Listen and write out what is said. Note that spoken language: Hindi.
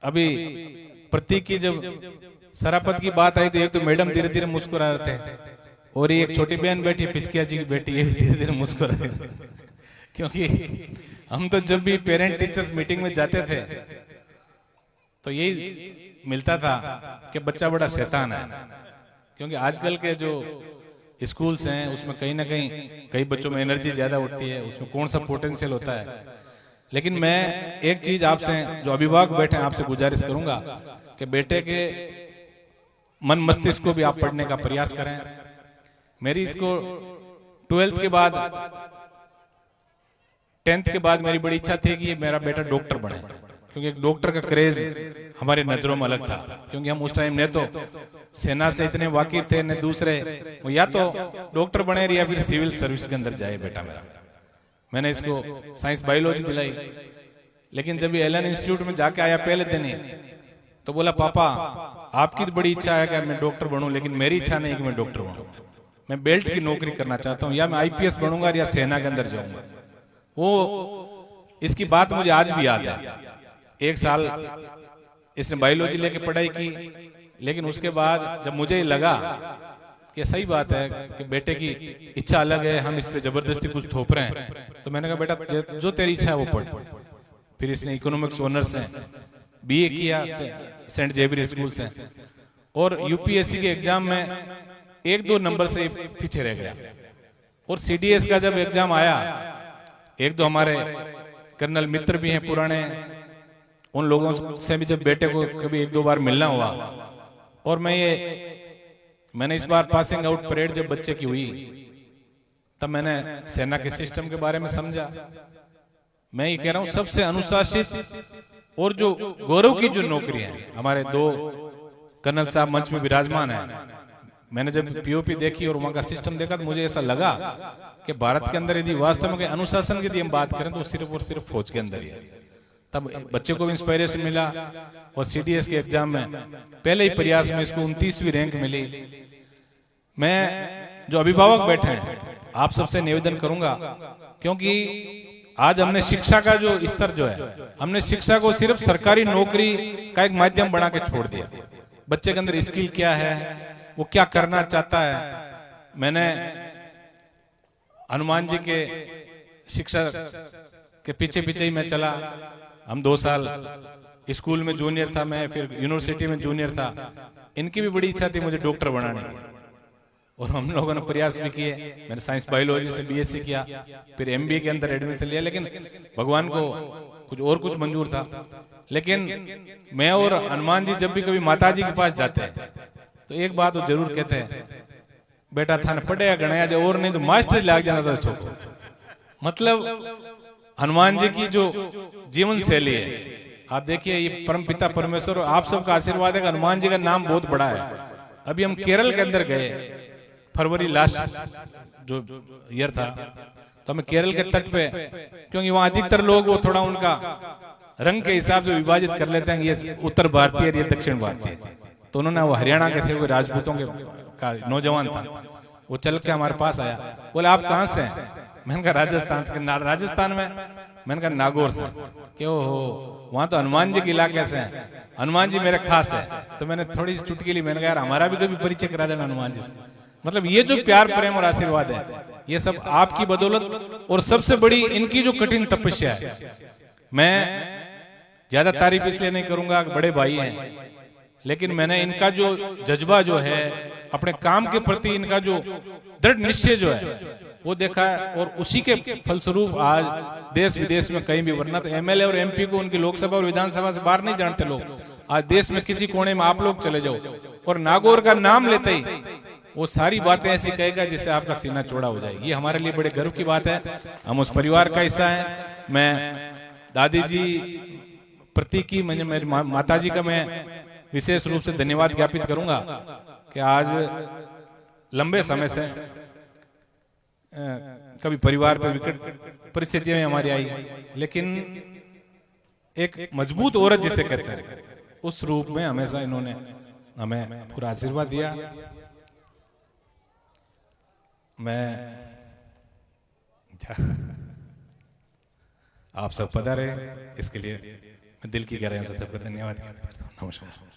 अभी प्रतीक की जब सरापत की बात आई तो एक तो मैडम धीरे धीरे मुस्कुरा रहे थे, और ये एक छोटी बहन बैठी पिचकिया जी की बेटी, ये भी धीरे धीरे मुस्कुरा रही थी। क्योंकि हम तो जब भी पेरेंट टीचर्स मीटिंग में जाते थे तो यही मिलता था कि बच्चा बड़ा शैतान है। क्योंकि आजकल के जो स्कूल्स हैं उसमें कहीं ना कहीं कई बच्चों में एनर्जी ज्यादा उठती है, उसमें कौन सा पोटेंशियल होता है। लेकिन मैं एक चीज आपसे, जो अभिभावक बैठे हैं, आपसे गुजारिश करूंगा कि बेटे के मन मस्तिष्क को भी आप पढ़ने का प्रयास करें। मेरी इसको 12th के बाद 10th के बाद मेरी बड़ी इच्छा थी कि मेरा बेटा डॉक्टर बने, क्योंकि एक डॉक्टर का क्रेज हमारी नजरों में अलग था। क्योंकि हम उस टाइम ने तो सेना से इतने वाकिफ थे, ने दूसरे वो या तो डॉक्टर बने या फिर सिविल सर्विस के अंदर जाए बेटा मेरा। मैंने इसको साइंस बायोलॉजी दिलाई, लेकिन जब ये एलन इंस्टीट्यूट में जाके आया पहले दिन ही, तो बोला पापा आपकी तो बड़ी इच्छा है कि मैं डॉक्टर बनूं, लेकिन मेरी इच्छा नहीं कि मैं डॉक्टर बनूं। मैं बेल्ट की नौकरी करना चाहता हूं, या मैं आईपीएस बनूंगा या सेना के अंदर जाऊंगा। वो इसकी बात मुझे आज भी याद है। एक साल इसने बायोलॉजी लेके पढ़ाई की, लेकिन उसके बाद जब मुझे लगा कि सही बात है कि बेटे की इच्छा अलग है, हम इस पे जबरदस्ती कुछ थोप रहे हैं, तो मैंने कहा बेटा जो तेरी इच्छा है वो पढ़। फिर इसने इकोनॉमिक्स ऑनर्स है, बीए किया सेंट जेवियर स्कूल से, और यूपीएससी के एग्जाम में 1-2 नंबर से पीछे रह गया। और सीडीएस का जब एग्जाम आया, एक दो हमारे कर्नल मित्र भी हैं पुराने, उन लोगों से भी जब बेटे को कभी 1-2 बार मिलना हुआ, और मैंने इस बार पासिंग आउट परेड जब बच्चे की हुई, तब मैंने सेना के सिस्टम के बारे में समझा। मैं ये कह रहा हूं सबसे अनुशासित और जो गौरव की जो नौकरी है, हमारे 2 कर्नल साहब मंच में विराजमान है। मैंने जब पीओपी देखी और वहां का सिस्टम देखा तो मुझे ऐसा लगा कि भारत के अंदर यदि वास्तव में अनुशासन की यदि हम बात करें तो सिर्फ और सिर्फ फौज के अंदर ही है। तब बच्चे को भी इंस्पायरेशन मिला, और सीडीएस के एग्जाम में पहले ही प्रयास में इसको 29वीं रैंक मिली। मैं जो अभिभावक बैठे हैं आप सबसे निवेदन करूंगा, क्योंकि आज हमने शिक्षा का जो स्तर जो है, हमने शिक्षा को सिर्फ सरकारी नौकरी का एक माध्यम बना के छोड़ दिया। बच्चे के अंदर स्किल क्या है, वो क्या करना चाहता है। मैंने हनुमान जी के शिक्षा के पीछे पीछे ही मैं चला। हम 2 साल स्कूल में जूनियर था मैं, फिर यूनिवर्सिटी में जूनियर था। इनकी भी बड़ी इच्छा थी मुझे डॉक्टर बनाने की, और हम लोगों ने प्रयास भी किए। मैंने साइंस बायोलॉजी से बीएससी किया, फिर एमबीए के अंदर एडमिशन लिया, लेकिन भगवान को कुछ मंजूर था। लेकिन मैं और हनुमान जी जब भी कभी माता जी के पास जाते हैं तो एक बात वो जरूर कहते हैं, बेटा थाने पढ़ेगा गणाया जाए, और नहीं तो मास्टर लाग जाता था छोको। मतलब हनुमान जी की जो जीवन शैली है, आप देखिए, ये परम पिता परमेश्वर आप सबका आशीर्वाद है कि हनुमान जी का नाम बहुत बड़ा है। अभी हम केरल के अंदर गए, फरवरी लास्ट जो ईयर था, तो हमें केरल के तट पे, क्योंकि वहां अधिकतर लोग वो थोड़ा उनका रंग के हिसाब से विभाजित कर लेते हैं, ये उत्तर भारतीय और ये दक्षिण भारतीय। तो उन्होंने, वो हरियाणा के थे, वो राजपूतों के का नौजवान था, वो चल के हमारे पास आया, बोले आप कहाँ से हैं? मैंने कहा राजस्थान से। राजस्थान में? मैंने कहा नागौर से। क्यों हो, वहां तो हनुमान जी के इलाके से हैं, हनुमान जी मेरे खास है। तो मैंने थोड़ी सी चुटकी ली, मैंने कहा यार हमारा भी कभी परिचय करा देना हनुमान जी से। मतलब ये जो प्यार प्रेम और आशीर्वाद है, ये सब आपकी बदौलत, और सबसे बड़ी इनकी जो कठिन तपस्या है। मैं ज्यादा तारीफ इसलिए नहीं करूंगा, बड़े भाई हैं, लेकिन मैंने इनका जो जज्बा जो है अपने काम के प्रति, इनका जो दृढ़ निश्चय जो है वो देखा है, और उसी के फलस्वरूप आज देश विदेश में कहीं भी, वरना तो एमएलए और एमपी को उनकी लोकसभा और विधानसभा से बाहर नहीं जानते लोग। आज देश में किसी कोने में आप लोग चले जाओ और नागौर का नाम लेते ही वो सारी बातें ऐसी कहेगा जिससे आपका सीना चौड़ा हो जाए। ये हमारे लिए बड़े गर्व की बात है, हम उस परिवार का हिस्सा हैं। मैं दादी जी प्रतीक की, मेरी माता जी का मैं विशेष रूप से धन्यवाद ज्ञापित करूंगा कि आज लंबे समय से कभी परिवार पर विकट परिस्थितियां हमारी आई, लेकिन एक मजबूत औरत जिसे कहते हैं उस रूप में हमेशा इन्होंने हमें पूरा आशीर्वाद दिया। मैं आप सब पधारे, इसके लिए मैं दिल की गहराइयों से सबको धन्यवाद करता हूँ। नमस्कार।